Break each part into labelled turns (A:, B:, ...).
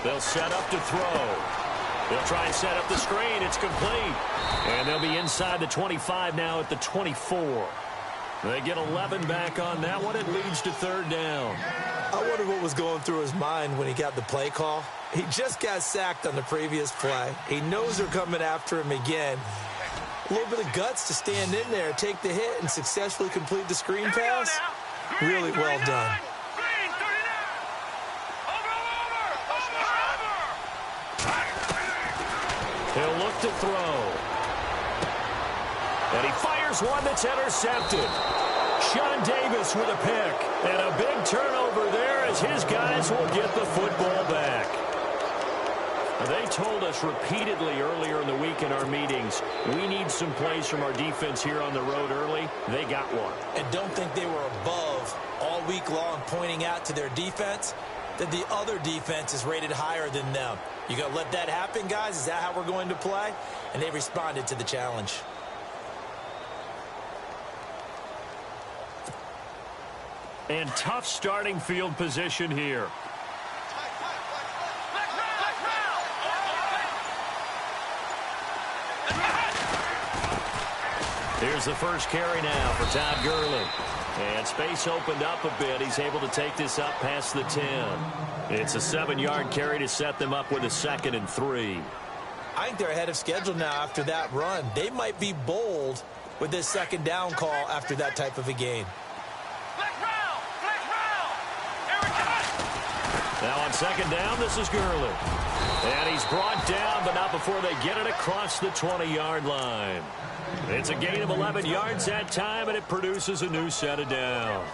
A: They'll set up to throw. They'll try and set up the screen. It's complete. And they'll be inside the 25 now at the 24. They get 11 back on that one. It leads to third down.
B: I wonder what was going through his mind when he got the play call. He just got sacked on the previous play. He knows they're coming after him again. A little bit of guts to stand in there, take the hit, and successfully complete the screen pass. Really well done.
A: He'll look to throw. And he fires one that's intercepted. Sean Davis with a pick. And a big turnover there as his guys will get the football back. They told us repeatedly earlier in the week in our meetings, we need some plays from our defense here on the road early. They got one.
B: And don't think they were above all week long pointing out to their defense that the other defense is rated higher than them. You going to let that happen, guys? Is that how we're going to play? And they responded to the challenge.
A: And tough starting field position here. Here's the first carry now for Todd Gurley. And space opened up a bit. He's able to take this up past the 10. It's a 7-yard carry to set them up with a 2nd and 3.
B: I think they're ahead of schedule now after that run. They might be bold with this 2nd down call after that type of a game.
A: Now on 2nd down, this is Gurley. And he's brought down, but not before they get it across the 20-yard line. It's a gain of 11 yards that time, and it produces a new set of downs.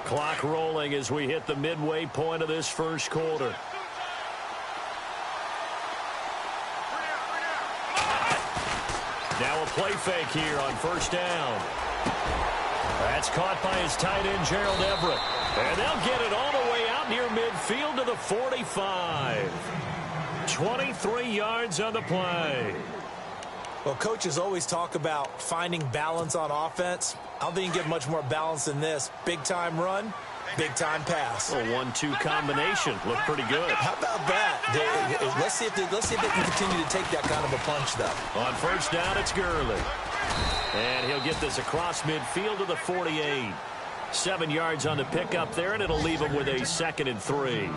A: Clock rolling as we hit the midway point of this first quarter. Now a play fake here on 1st down. That's caught by his tight end, Gerald Everett. And they'll get it all the way out near midfield to the 45. 23 yards on the play.
B: Well, coaches always talk about finding balance on offense. I don't think you can get much more balance than this. Big-time run, big-time pass.
A: A 1-2 combination. Looked pretty good.
B: How about that? Let's see if they can continue to take that kind of a punch, though.
A: On 1st down, it's Gurley. And he'll get this across midfield to the 48. 7 yards on the pickup there, and it'll leave him with a 2nd and 3.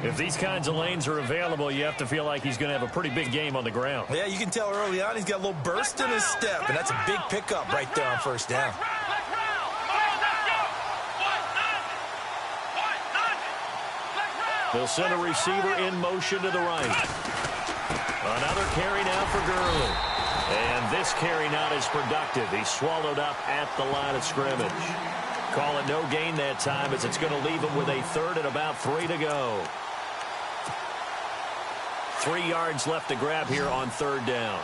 A: If these kinds of lanes are available, you have to feel like he's going to have a pretty big game on the ground.
B: Yeah, you can tell early on he's got a little burst in his step, and that's a big pickup right there on 1st down.
A: They'll send a receiver in motion to the right. Another carry now for Gurley. And this carry not as productive. He's swallowed up at the line of scrimmage. Call it no gain that time as it's going to leave him with a 3rd and about 3 to go. 3 yards left to grab here on 3rd down.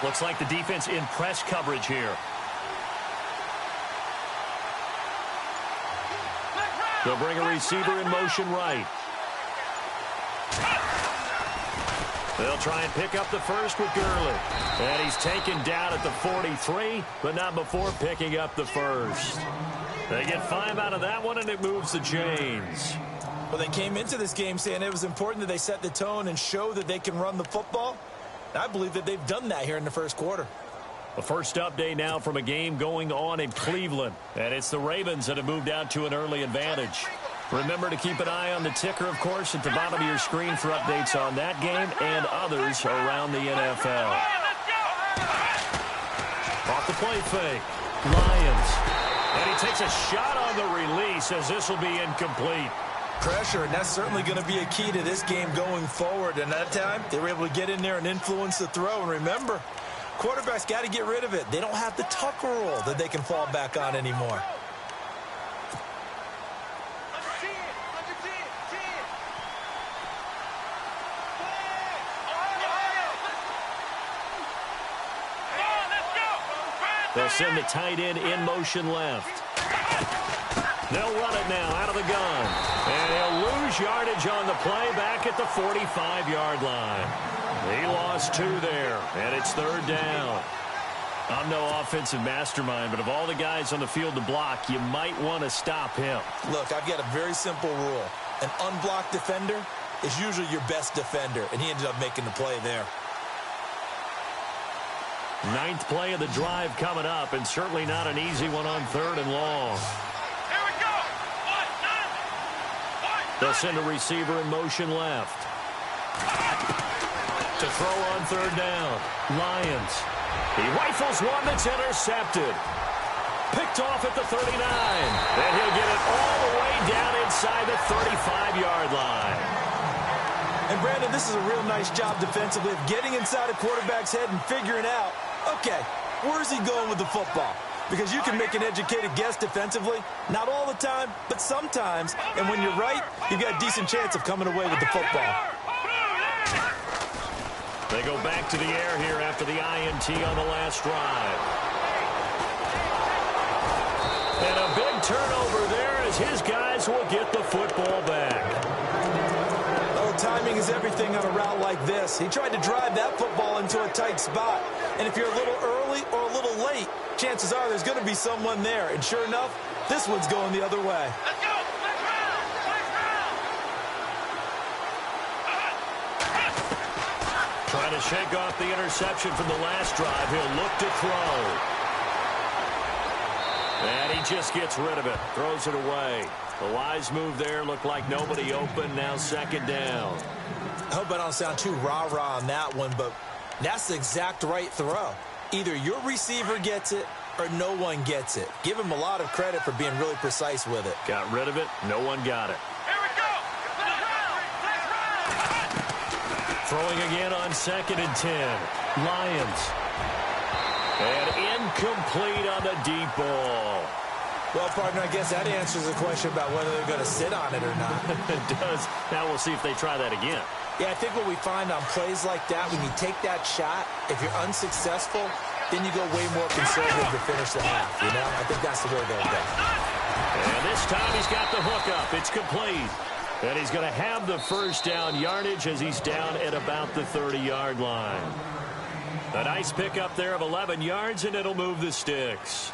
A: Looks like the defense in press coverage here. They'll bring a receiver in motion right. They'll try and pick up the first with Gurley. And he's taken down at the 43, but not before picking up the first. They get 5 out of that one, and it moves the chains.
B: Well, they came into this game saying it was important that they set the tone and show that they can run the football. And I believe that they've done that here in the first quarter.
A: The first update now from a game going on in Cleveland. And it's the Ravens that have moved out to an early advantage. Remember to keep an eye on the ticker, of course, at the bottom of your screen for updates on that game and others around the NFL. Off the play fake. Lions. And he takes a shot on the release as this will be incomplete.
B: Pressure, and that's certainly going to be a key to this game going forward. And that time, they were able to get in there and influence the throw. And remember, quarterbacks got to get rid of it. They don't have the tucker rule that they can fall back on anymore.
A: They'll send the tight end in motion left. They'll run it now out of the gun. And he'll lose lose yardage on the play back at the 45-yard line. He lost 2 there, and it's 3rd down. I'm no offensive mastermind, but of all the guys on the field to block, you might want to stop him.
B: Look, I've got a very simple rule. An unblocked defender is usually your best defender, and he ended up making the play there.
A: 9th play of the drive coming up, and certainly not an easy one on 3rd and long.
C: Here we go.
A: They'll send a receiver in motion left. To throw on 3rd down. Lions. He rifles one that's intercepted. Picked off at the 39. And he'll get it all the way down inside the 35-yard line.
B: And, Brandon, this is a real nice job defensively of getting inside a quarterback's head and figuring out, okay, where's he going with the football? Because you can make an educated guess defensively. Not all the time, but sometimes. And when you're right, you've got a decent chance of coming away with the football.
A: They go back to the air here after the INT on the last drive. And a big turnover there as his guys will get the football back.
B: Oh, timing is everything on a route like this. He tried to drive that football into a tight spot. And if you're a little early or a little late, chances are there's going to be someone there. And sure enough, this one's going the other way.
C: Let's go. Next round.
A: Trying to shake off the interception from the last drive. He'll look to throw. And he just gets rid of it. Throws it away. The wise move there. Looked like nobody open. Now 2nd down.
B: I hope I don't sound too rah-rah on that one, but that's the exact right throw. Either your receiver gets it or no one gets it. Give him a lot of credit for being really precise with it.
A: Got rid of it. No one got it.
C: Here we go.
A: Throwing again on 2nd and 10. Lions. And incomplete on the deep ball.
B: Well, partner, I guess that answers the question about whether they're going to sit on it or not.
A: It does. Now we'll see if they try that again.
B: Yeah, I think what we find on plays like that, when you take that shot, if you're unsuccessful, then you go way more conservative to finish the half, you know? I think that's the way they'll go.
A: And this time he's got the hook up. It's complete. And he's going to have the 1st down yardage as he's down at about the 30-yard line. A nice pickup there of 11 yards, and it'll move the sticks.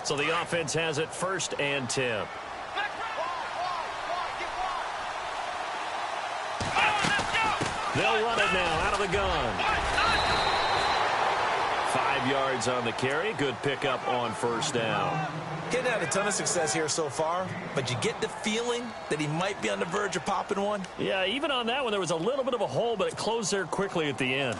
A: So the offense has it 1st and 10. They'll run it now out of the gun. 5 yards on the carry. Good pickup on 1st down.
B: Getting had a ton of success here so far, but you get the feeling that he might be on the verge of popping one.
A: Yeah, even on that one, there was a little bit of a hole, but it closed there quickly at the end.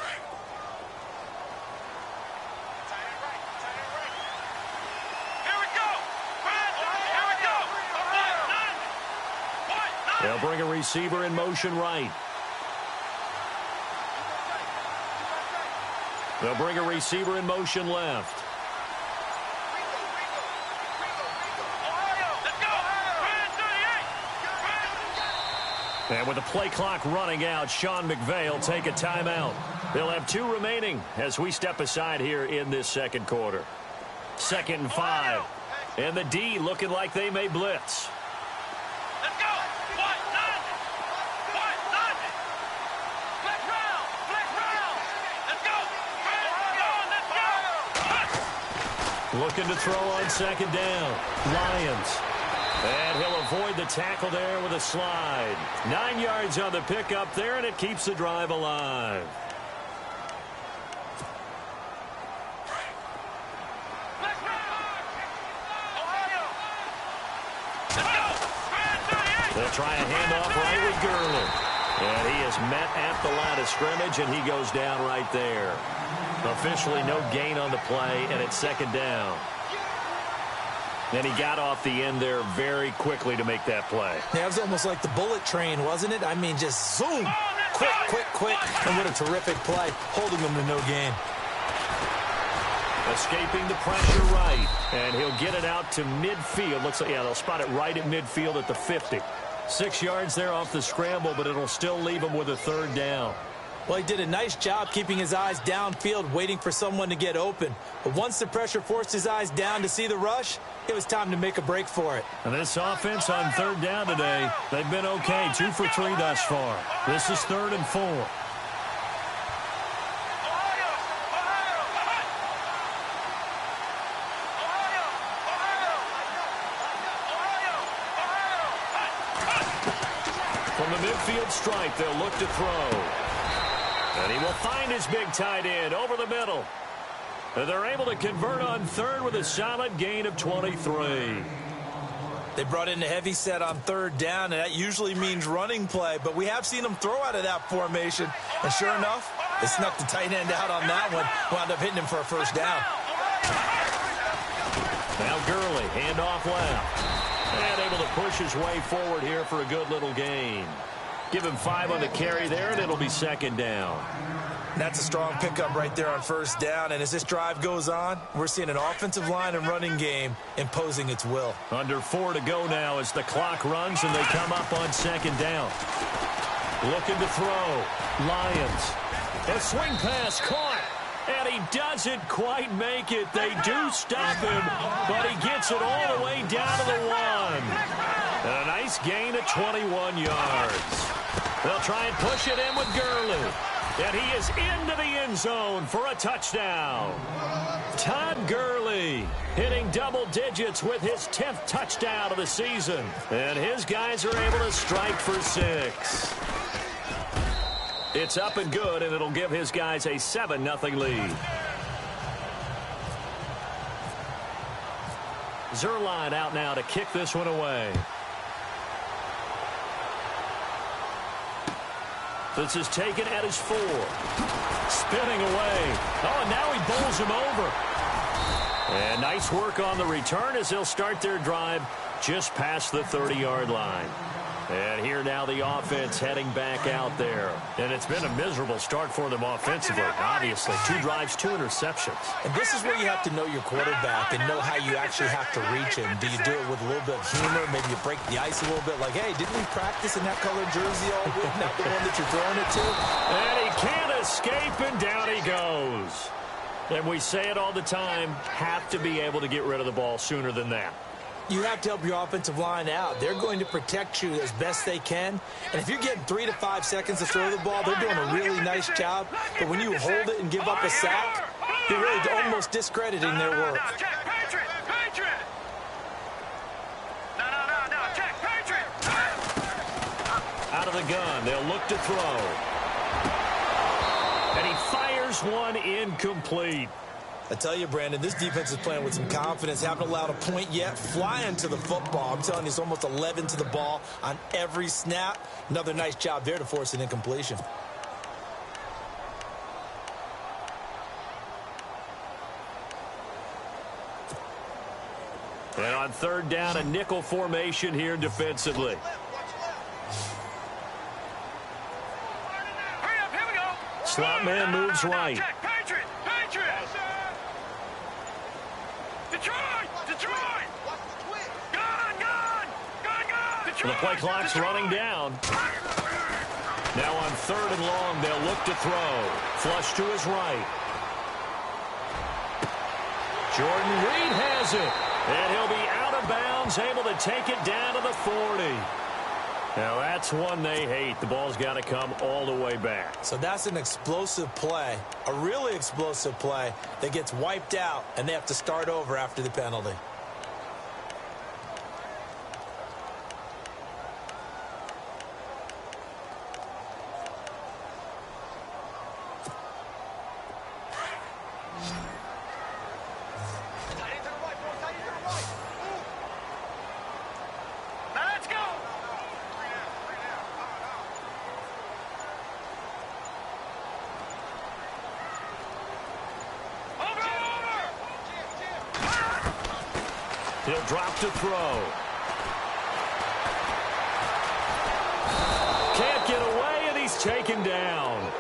A: They'll bring a receiver in motion right. They'll bring a receiver in motion left. And with the play clock running out, Sean McVay will take a timeout. They'll have 2 remaining as we step aside here in this 2nd quarter. 2nd and 5. And the D looking like they may blitz.
C: Let's go.
A: Looking to throw on 2nd down. Lions. And he'll avoid the tackle there with a slide. 9 yards on the pickup there, and it keeps the drive alive. They'll try a handoff right with Gurley. And he is met at the line of scrimmage, and he goes down right there. Officially no gain on the play, and it's 2nd down. And he got off the end there very quickly to make that play.
B: Yeah, it was almost like the bullet train, wasn't it? I mean, just zoom. Quick, quick, quick. And what a terrific play, holding them to no gain.
A: Escaping the pressure right. And he'll get it out to midfield. Looks like, yeah, they'll spot it right at midfield at the 50. 6 yards there off the scramble, but it'll still leave him with a 3rd down.
B: Well, he did a nice job keeping his eyes downfield, waiting for someone to get open. But once the pressure forced his eyes down to see the rush, it was time to make a break for it.
A: And this offense on third down today, they've been okay, 2 for 3 thus far. This is 3rd and 4. From the midfield stripe, they'll look to throw. And he will find his big tight end over the middle. And they're able to convert on third with a solid gain of 23.
B: They brought in the heavy set on third down, and that usually means running play. But we have seen them throw out of that formation. And sure enough, they snuck the tight end out on that one. Wound up hitting him for a first down.
A: Now Gurley, handoff left. And able to push his way forward here for a good little gain. Give him 5 on the carry there, and it'll be 2nd down.
B: That's a strong pickup right there on first down. And as this drive goes on, we're seeing an offensive line and running game imposing its will.
A: Under 4 to go now as the clock runs and they come up on 2nd down. Looking to throw. Lions. A swing pass caught. And he doesn't quite make it. They do stop him, but he gets it all the way down to the 1. And a nice gain of 21 yards. They'll try and push it in with Gurley. And he is into the end zone for a touchdown. Todd Gurley hitting double digits with his 10th touchdown of the season. And his guys are able to strike for 6. It's up and good, and it'll give his guys a 7-0 lead. Zuerlein out now to kick this one away. This is taken at his 4. Spinning away. Oh, and now he bowls him over. And nice work on the return as they'll start their drive just past the 30-yard line. And here now the offense heading back out there. And it's been a miserable start for them offensively, obviously. 2 drives, 2 interceptions.
B: And this is where you have to know your quarterback and know how you actually have to reach him. Do you do it with a little bit of humor? Maybe you break the ice a little bit like, hey, didn't we practice in that colored jersey all week? Not the one that you're throwing it to?
A: And he can't escape, and down he goes. And we say it all the time, have to be able to get rid of the ball sooner than that.
B: You have to help your offensive line out. They're going to protect you as best they can. And if you're getting 3 to 5 seconds to throw the ball, they're doing a really nice job. But when you hold it and give up a sack, you're really almost discrediting their work.
A: Out of the gun, they'll look to throw. And he fires one incomplete.
B: I tell you, Brandon, this defense is playing with some confidence. Haven't allowed a point yet. Flying to the football. I'm telling you, it's almost 11 to the ball on every snap. Another nice job there to force an incompletion.
A: And on third down, a nickel formation here defensively. Slot man moves right. The play clock's running down. Now on 3rd and long, they'll look to throw. Flush to his right. Jordan Reed has it. And he'll be out of bounds, able to take it down to the 40. Now that's one they hate. The ball's got to come all the way back.
B: So that's an explosive play, a really explosive play that gets wiped out, and they have to start over after the penalty.
A: He'll drop to throw. Can't get away, and he's taken down.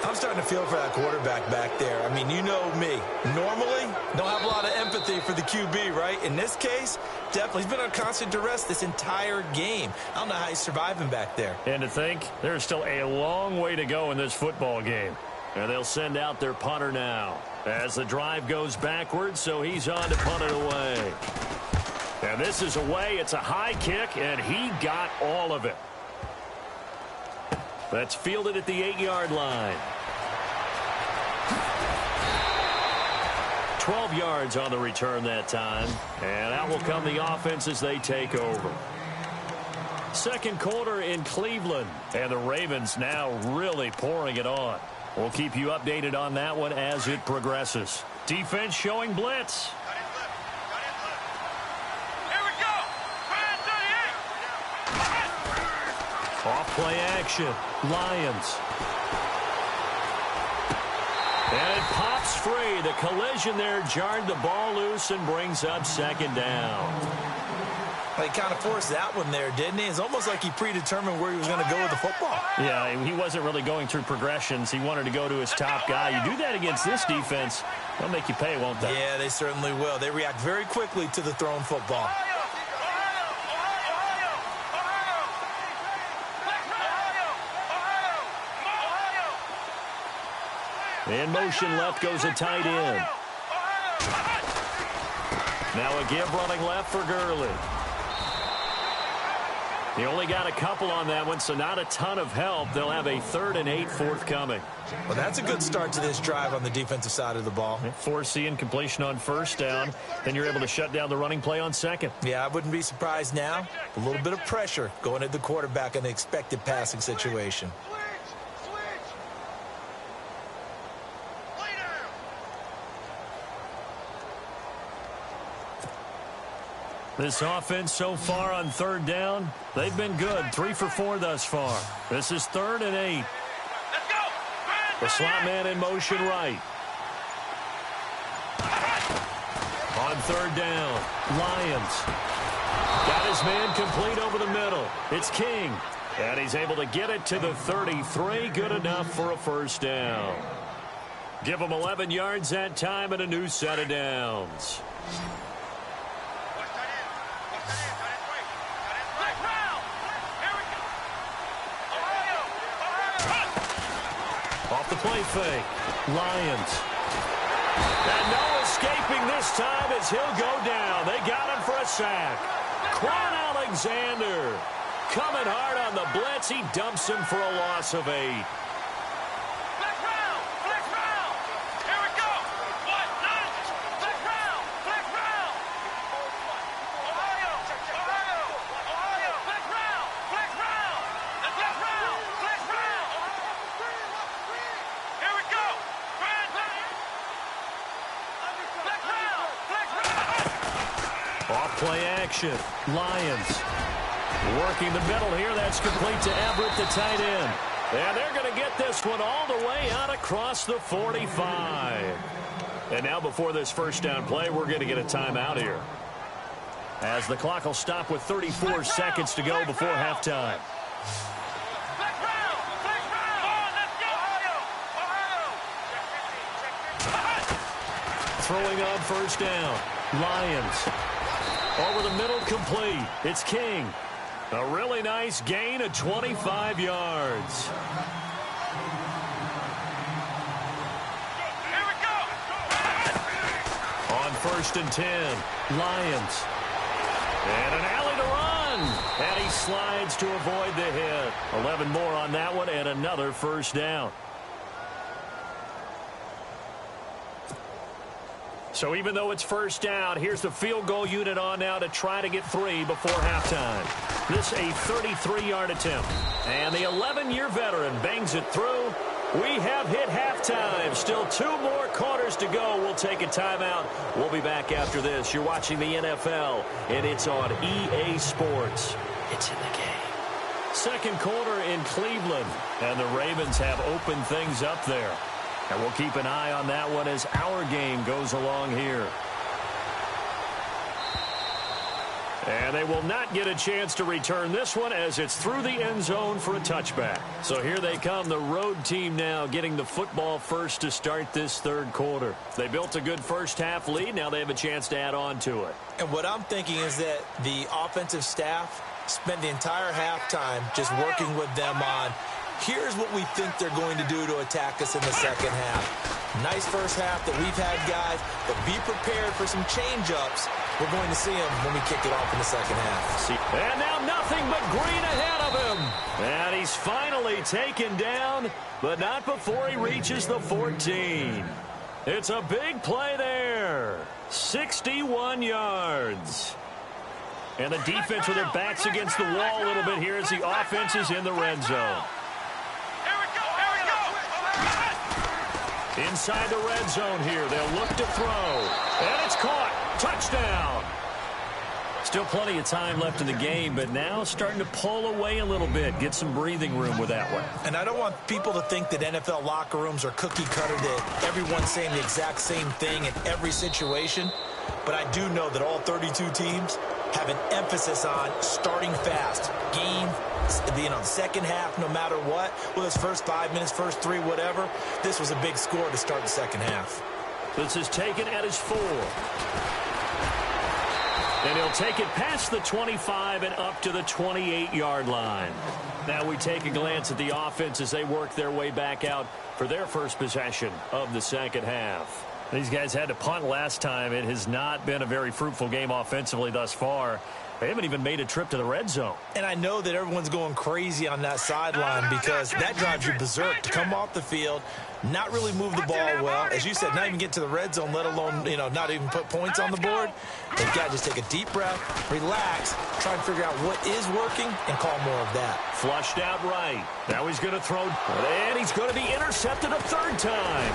B: I'm starting to feel for that quarterback back there. I mean, you know me. Normally, don't have a lot of empathy day for the QB, right? In this case, definitely. He's been on constant duress this entire game. I don't know how he's surviving back there.
A: And to think, there's still a long way to go in this football game. And they'll send out their punter now as the drive goes backwards, so he's on to punt it away. And this is away. It's a high kick, and he got all of it. That's fielded at the 8-yard line. 12 yards on the return that time. And out will come the offense as they take over. Second quarter in Cleveland. And the Ravens now really pouring it on. We'll keep you updated on that one as it progresses. Defense showing blitz.
C: Here we go. Brand 38.
A: Off play action. Lions. And it pops free. The collision there jarred the ball loose and brings up second down.
B: Well, he kind of forced that one there, didn't he? It's almost like he predetermined where he was going to go with the football.
A: Yeah, he wasn't really going through progressions. He wanted to go to his top guy. You do that against this defense, they'll make you pay, won't they?
B: Yeah, they certainly will. They react very quickly to the thrown football.
A: In motion left goes a tight end. Now a give running left for Gurley. He only got a couple on that one, so not a ton of help. They'll have a 3rd and 8 forthcoming.
B: Well, that's a good start to this drive on the defensive side of the ball.
A: Foreseeing completion on first down. Then you're able to shut down the running play on second.
B: Yeah, I wouldn't be surprised now. A little bit of pressure going at the quarterback in the expected passing situation.
A: This offense so far on third down, they've been good. 3 for 4 thus far. This is 3rd and 8.
C: Let's go.
A: The slot man in motion right. On third down, Lions. Got his man complete over the middle. It's King. And he's able to get it to the 33. Good enough for a first down. Give him 11 yards that time and a new set of downs. Off the play fake. Lions. And no escaping this time as he'll go down. They got him for a sack. Quan Alexander coming hard on the blitz. He dumps him for a loss of 8.
C: Flex round. Flex round. Here we go. What? Nine. Flex round. Flex round. Ohio. Ohio. Flex round. Flex round. Flex round. Flex round. Here we go. Brand. Flex round. Flex round.
A: Off play action. Lions. Working the middle here. That's complete to Everett, the tight end. And they're going to get this one all the way out across the 45. And now before this first down play, we're going to get a timeout here, as the clock will stop with 34 seconds to go before halftime.
C: Flex round. Flex round. On, let's go. Ohio.
A: Throwing on first down. Lions. Over the middle, complete. It's King. A really nice gain of 25 yards.
C: Here we go.
A: On 1st and 10, Lions. And an alley to run. And he slides to avoid the hit. 11 more on that one and another first down. So even though it's first down, here's the field goal unit on now to try to get 3 before halftime. This a 33-yard attempt. And the 11-year veteran bangs it through. We have hit halftime. Still 2 more quarters to go. We'll take a timeout. We'll be back after this. You're watching the NFL, and it's on EA Sports. It's in the game. Second quarter in Cleveland, and the Ravens have opened things up there. And we'll keep an eye on that one as our game goes along here. And they will not get a chance to return this one as it's through the end zone for a touchback. So here they come, the road team now getting the football first to start this third quarter. They built a good first half lead. Now they have a chance to add on to it.
B: And what I'm thinking is that the offensive staff spent the entire halftime just working with them on, here's what we think they're going to do to attack us in the second half. Nice first half that we've had, guys, but be prepared for some change-ups. We're going to see them when we kick it off in the second half.
A: And now nothing but green ahead of him. And he's finally taken down, but not before he reaches the 14. It's a big play there. 61 yards. And the defense with their backs against the wall a little bit here as the offense is in the red zone. Inside the red zone here, they'll look to throw. And it's caught. Touchdown. Still plenty of time left in the game, but now starting to pull away a little bit, get some breathing room with that one.
B: And I don't want people to think that NFL locker rooms are cookie cutter, that everyone's saying the exact same thing in every situation. But I do know that all 32 teams have an emphasis on starting fast. Game, second half, no matter what. Well, it's first 5 minutes, first 3, whatever. This was a big score to start the second half.
A: This is taken at his 4. And he'll take it past the 25 and up to the 28-yard line. Now we take a glance at the offense as they work their way back out for their first possession of the second half. These guys had to punt last time. It has not been a very fruitful game offensively thus far. They haven't even made a trip to the red zone.
B: And I know that everyone's going crazy on that sideline because that drives you berserk to come off the field, not really move the ball well. As you said, not even get to the red zone, let alone, not even put points on the board. They've got to just take a deep breath, relax, try and figure out what is working, and call more of that.
A: Flushed out right. Now he's going to throw, and he's going to be intercepted a third time.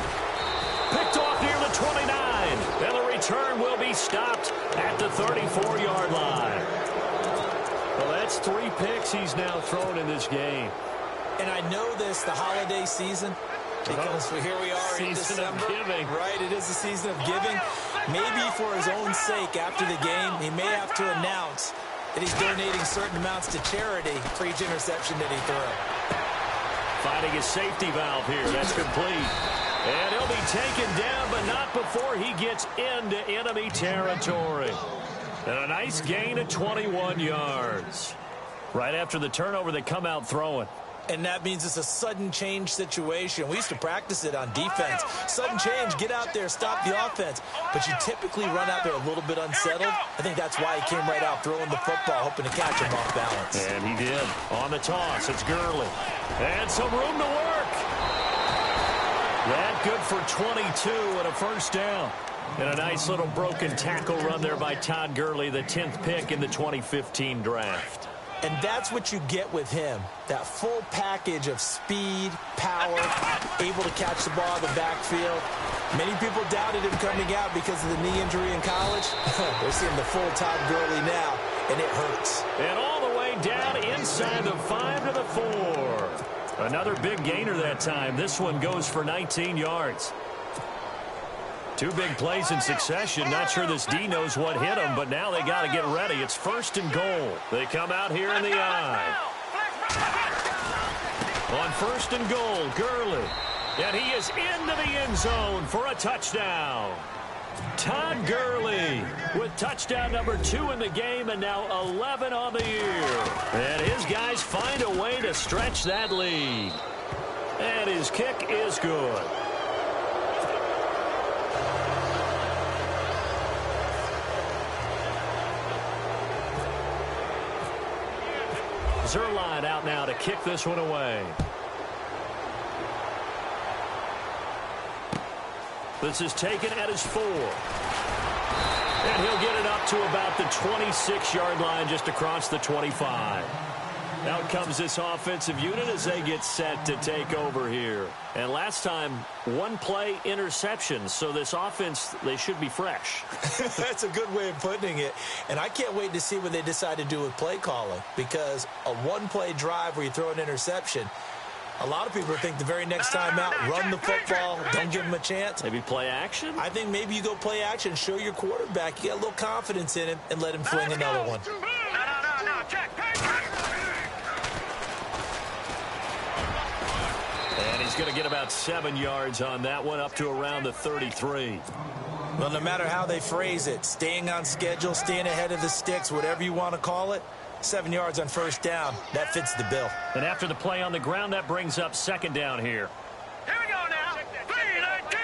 A: Picked off near the 29. And the return will be stopped at the 34-yard line. Well, that's 3 picks he's now thrown in this game.
B: And I know this, the holiday season, because here we are in December.
A: Season of giving.
B: Right, it is the season of giving. Maybe for his own sake after the game, he may have to announce that he's donating certain amounts to charity for each interception that he threw.
A: Finding his safety valve here. That's complete. And he'll be taken down, but not before he gets into enemy territory. And a nice gain of 21 yards. Right after the turnover, they come out throwing.
B: And that means it's a sudden change situation. We used to practice it on defense. Sudden change, get out there, stop the offense. But you typically run out there a little bit unsettled. I think that's why he came right out throwing the football, hoping to catch him off balance.
A: And he did. On the toss, it's Gurley. And some room to work. That good for 22 and a first down. And a nice little broken tackle run there by Todd Gurley, the 10th pick in the 2015 draft.
B: And that's what you get with him, that full package of speed, power, able to catch the ball in the backfield. Many people doubted him coming out because of the knee injury in college. They're seeing the full Todd Gurley now, and it hurts.
A: And all the way down inside the 5 to the 4. Another big gainer that time. This one goes for 19 yards. 2 big plays in succession. Not sure this D knows what hit him, but now they got to get ready. It's 1st and goal. They come out here in the eye. On 1st and goal, Gurley. And he is into the end zone for a touchdown. Todd Gurley with touchdown number 2 in the game and now 11 on the year. And his guys find a way to stretch that lead. And his kick is good. Zerline out now to kick this one away. This is taken at his 4. And he'll get it up to about the 26-yard line just across the 25. Out comes this offensive unit as they get set to take over here. And last time, 1 play interception. So this offense, they should be fresh.
B: That's a good way of putting it. And I can't wait to see what they decide to do with play calling. Because a 1-play drive where you throw an interception, A lot of people think the very next time out, run the football, don't give him a chance.
A: Maybe play action?
B: I think maybe you go play action, show your quarterback you got a little confidence in him, and let him fling another one.
C: No, check.
A: And he's going to get about 7 yards on that one, up to around the 33.
B: Well, no matter how they phrase it, staying on schedule, staying ahead of the sticks, whatever you want to call it, 7 yards on first down, that fits the bill.
A: And after the play on the ground, that brings up second down here.
C: Here we go now. 3-19.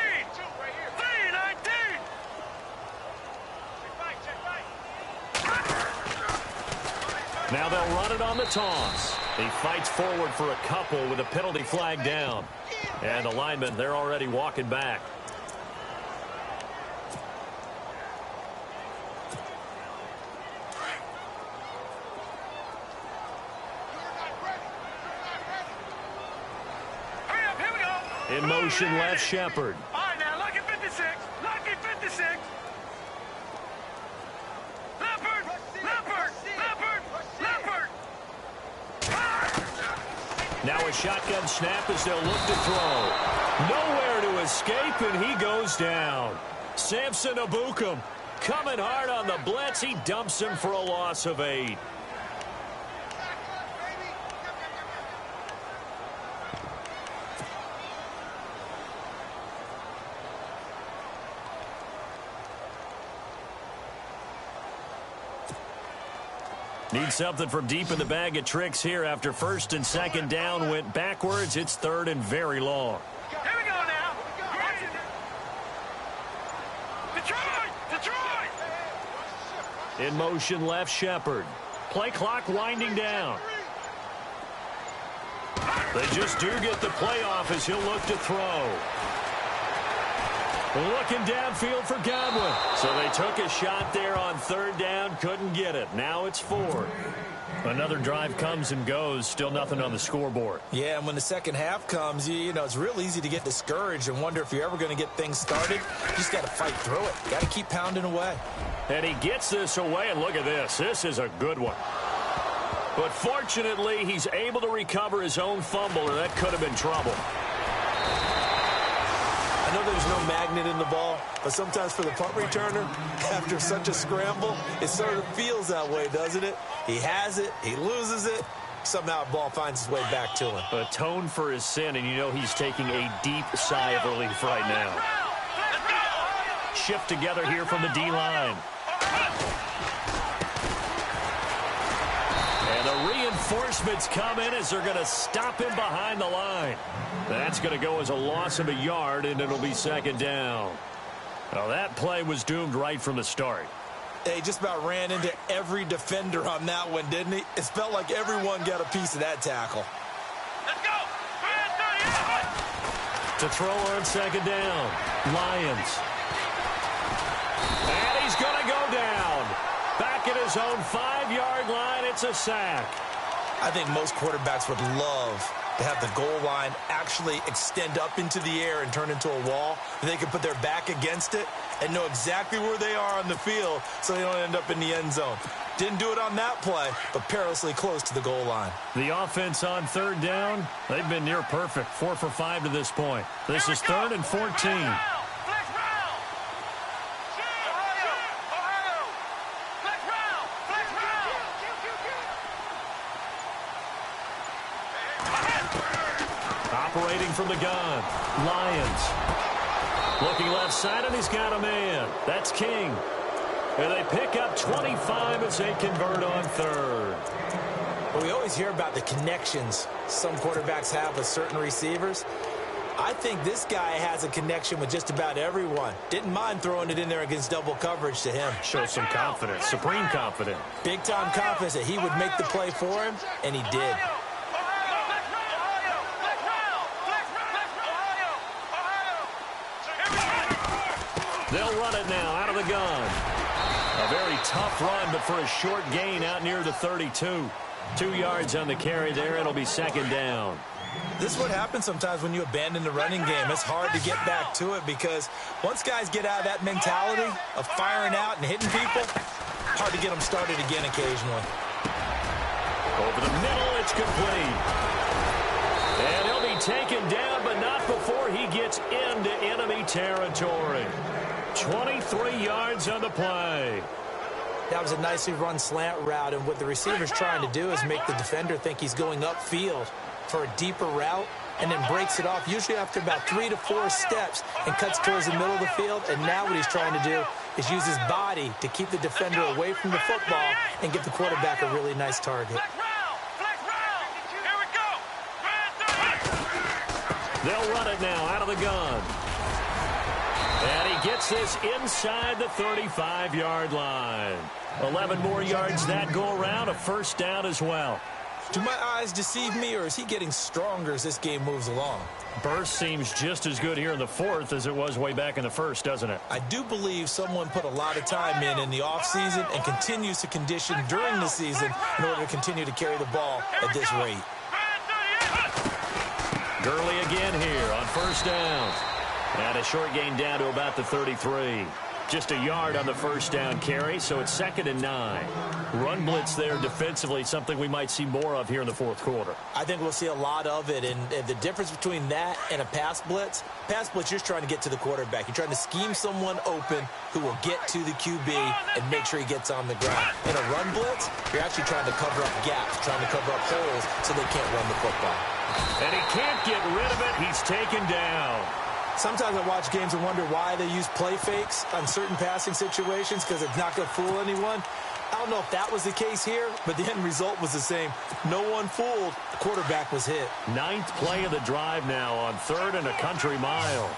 C: 3-19.
A: Now they'll run it on the toss. He fights forward for a couple with a penalty flag down. And the linemen, they're already walking back. In motion, left Shepard.
C: All right, now, lucky 56. Lucky 56. Leopard.
A: Now a shotgun snap as they'll look to throw. Nowhere to escape, and he goes down. Samson Abukum coming hard on the blitz. He dumps him for a loss of 8. Need something from deep in the bag of tricks here after first and second down went backwards. It's third and very long.
C: Here we go now. Detroit.
A: In motion, left Shepard. Play clock winding down. They just do get the playoff as he'll look to throw. Looking downfield for Godwin. So they took a shot there on third down, couldn't get it. Now it's 4. Another drive comes and goes, still nothing on the scoreboard.
B: Yeah, and when the second half comes, you know, it's real easy to get discouraged and wonder if you're ever going to get things started. You just got to fight through it. Got to keep pounding away.
A: And he gets this away, and look at this. This is a good one. But fortunately, he's able to recover his own fumble, or that could have been trouble.
B: I know there's no magnet in the ball, but sometimes for the punt returner, after such a scramble, it sort of feels that way, doesn't it? He has it, he loses it, somehow the ball finds its way back to him.
A: Atone for his sin, and you know he's taking a deep sigh of relief right now. Shift together here from the D-line. And the reinforcements come in as they're going to stop him behind the line. That's going to go as a loss of a yard, and it'll be second down. Well, that play was doomed right from the start.
B: He just about ran into every defender on that one, didn't he? It felt like everyone got a piece of that tackle.
C: Let's go.
A: To throw on second down, Lions. And he's going to go down. Back at his own 5-yard line, it's a sack.
B: I think most quarterbacks would love to have the goal line actually extend up into the air and turn into a wall. They can put their back against it and know exactly where they are on the field so they don't end up in the end zone. Didn't do it on that play, but perilously close to the goal line.
A: The offense on third down, they've been near perfect. 4 for 5 to this point. This is third and 14. Operating from the gun, Lions. Looking left side, and he's got a man. That's King. And they pick up 25 as they convert on third.
B: Well, we always hear about the connections some quarterbacks have with certain receivers. I think this guy has a connection with just about everyone. Didn't mind throwing it in there against double coverage to him.
A: Shows some confidence, supreme confidence.
B: Big-time confidence that he would make the play for him, and he did.
A: They'll run it now out of the gun. A very tough run, but for a short gain out near the 32. 2 yards on the carry there. It'll be second down.
B: This is what happens sometimes when you abandon the running game. It's hard to get back to it because once guys get out of that mentality of firing out and hitting people, hard to get them started again occasionally.
A: Over the middle, it's complete. And he'll be taken down, but not before he gets into enemy territory. 23 yards on the play.
B: That was a nicely run slant route, and what the receiver's trying to do is make the defender think he's going upfield for a deeper route, and then breaks it off, usually after about 3 to 4 steps, and cuts towards the middle of the field. And now what he's trying to do is use his body to keep the defender away from the football and give the quarterback a really nice target.
A: They'll run it now out of the gun. And he gets this inside the 35-yard line. 11 more yards that go around, a first down as well.
B: Do my eyes deceive me, or is he getting stronger as this game moves along?
A: Burst seems just as good here in the fourth as it was way back in the first, doesn't it?
B: I do believe someone put a lot of time in the offseason and continues to condition during the season in order to continue to carry the ball at this rate.
A: Gurley again here on first down. And a short gain down to about the 33. Just a yard on the first down carry, so it's 2nd and 9. Run blitz there defensively, something we might see more of here in the fourth quarter.
B: I think we'll see a lot of it, and the difference between that and a pass blitz, you're just trying to get to the quarterback. You're trying to scheme someone open who will get to the QB and make sure he gets on the ground. In a run blitz, you're actually trying to cover up gaps, trying to cover up holes so they can't run the football.
A: And he can't get rid of it. He's taken down.
B: Sometimes I watch games and wonder why they use play fakes on certain passing situations, because it's not going to fool anyone. I don't know if that was the case here, but the end result was the same. No one fooled. The quarterback was hit.
A: 9th play of the drive now on 3rd and a country mile.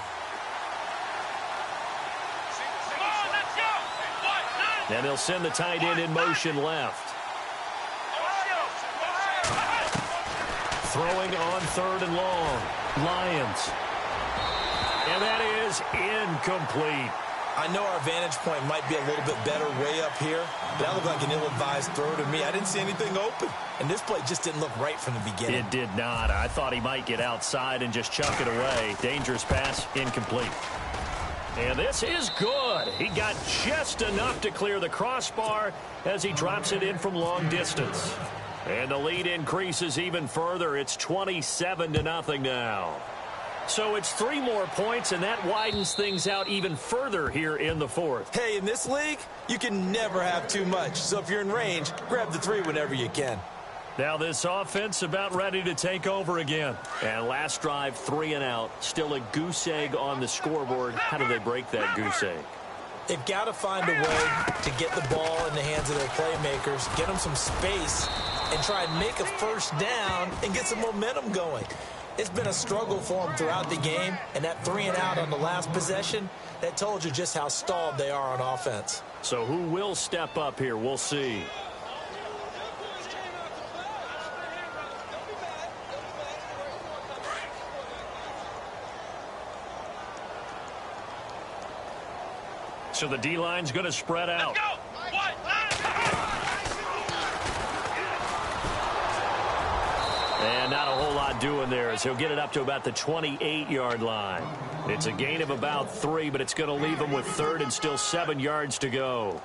A: And they'll send the tight end in motion left. Throwing on 3rd and long. Lions. And that is incomplete.
B: I know our vantage point might be a little bit better way up here, but that looked like an ill-advised throw to me. I didn't see anything open, and this play just didn't look right from the beginning.
A: It did not. I thought he might get outside and just chuck it away. Dangerous pass, incomplete. And this is good. He got just enough to clear the crossbar as he drops it in from long distance. And the lead increases even further. It's 27-0 now. So it's 3 more points, and that widens things out even further here in the fourth.
B: Hey, in this league, you can never have too much. So if you're in range, grab the 3 whenever you can.
A: Now this offense about ready to take over again. And last drive, 3 and out. Still a goose egg on the scoreboard. How do they break that goose egg?
B: They've got to find a way to get the ball in the hands of their playmakers, get them some space, and try and make a first down and get some momentum going. It's been a struggle for them throughout the game, and that 3 and out on the last possession, that told you just how stalled they are on offense.
A: So who will step up here? We'll see. So the D-line's going to spread out. And not a whole lot doing there as he'll get it up to about the 28-yard line. It's a gain of about 3, but it's going to leave him with 3rd and still 7 yards to go.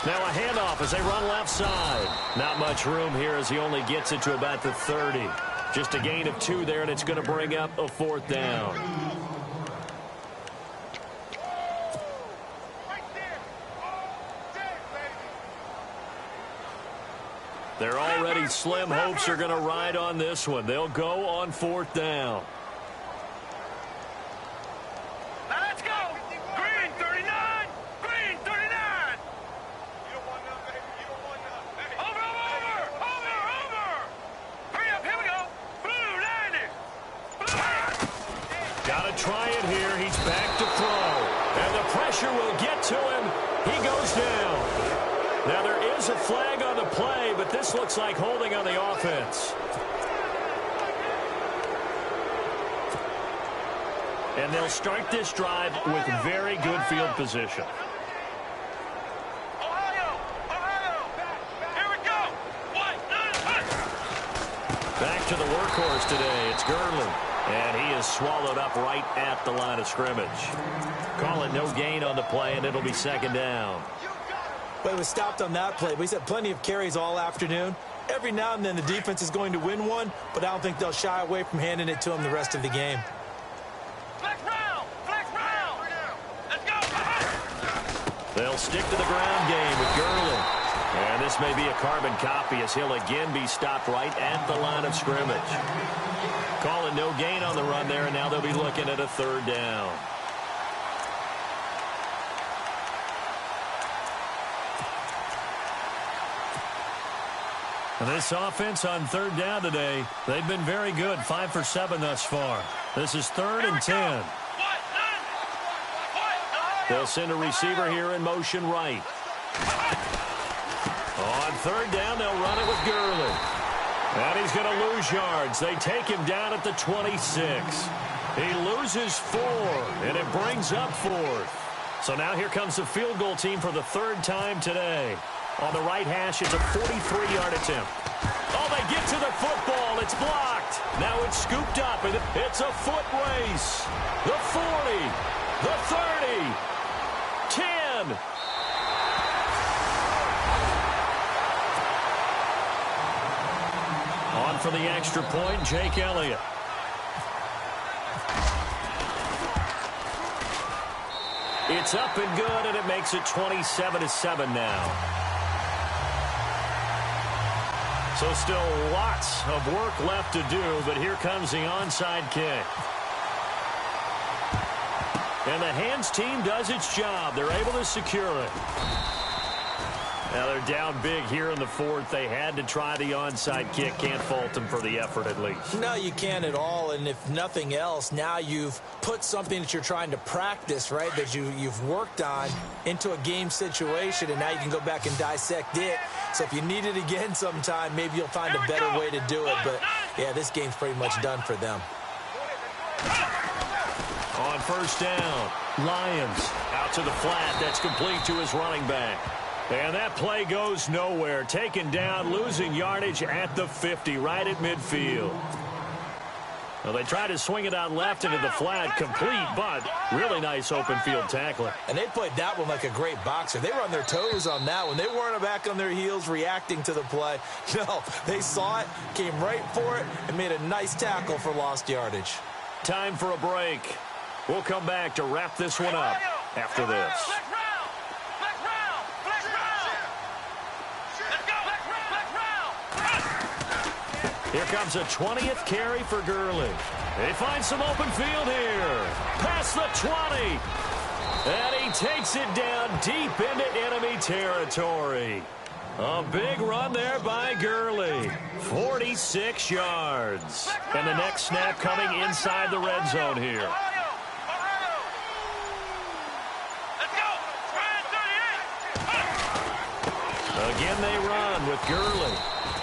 A: Now a handoff as they run left side. Not much room here as he only gets it to about the 30. Just a gain of 2 there, and it's going to bring up a 4th down. They're already slim hopes are going to ride on this one. They'll go on 4th down. Try it here. He's back to throw. And the pressure will get to him. He goes down. Now there is a flag on the play, but this looks like holding on the offense. And they'll start this drive with very good field position. Back to the workhorse today. It's Gurley. And he is swallowed up right at the line of scrimmage. Call it no gain on the play, and it'll be second down.
B: Well, he was stopped on that play, but he's had plenty of carries all afternoon. Every now and then the defense is going to win one, but I don't think they'll shy away from handing it to him the rest of the game.
C: Flex round! Flex round! Let's go!
A: They'll stick to the ground game with Gurley. And this may be a carbon copy as he'll again be stopped right at the line of scrimmage. Calling no gain on the run there, and now they'll be looking at a third down. And this offense on third down today, they've been very good, 5 for 7 thus far. This is 3rd and 10. They'll send a receiver here in motion right. On third down, they'll run it with Gurley. And he's going to lose yards. They take him down at the 26. He loses 4, and it brings up 4th. So now here comes the field goal team for the 3rd time today. On the right hash, it's a 43-yard attempt. Oh, they get to the football. It's blocked. Now it's scooped up, and it's a foot race. The 40, the 30, 10. On for the extra point, Jake Elliott. It's up and good, and it makes it 27-7 now. So still lots of work left to do, but here comes the onside kick. And the hands team does its job. They're able to secure it. Now they're down big here in the 4th. They had to try the onside kick. Can't fault them for the effort at least.
B: No, you can't at all. And if nothing else, now you've put something that you're trying to practice, right, that you've worked on into a game situation, and now you can go back and dissect it. So if you need it again sometime, maybe you'll find a better way to do it. But, yeah, this game's pretty much done for them.
A: On first down, Lions out to the flat. That's complete to his running back. And that play goes nowhere. Taken down, losing yardage at the 50, right at midfield. Well, they tried to swing it out left into the flat, complete, but really nice open field tackling.
B: And they played that one like a great boxer. They were on their toes on that one. They weren't back on their heels reacting to the play. No, they saw it, came right for it, and made a nice tackle for lost yardage.
A: Time for a break. We'll come back to wrap this one up after this. Here comes a 20th carry for Gurley. They find some open field here. Past the 20. And he takes it down deep into enemy territory. A big run there by Gurley. 46 yards. And the next snap coming inside the red zone here. Again they run with Gurley.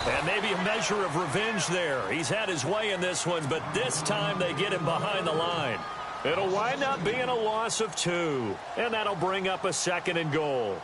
A: And maybe a measure of revenge there. He's had his way in this one, but this time they get him behind the line. It'll wind up being a loss of 2. And that'll bring up a 2nd and goal.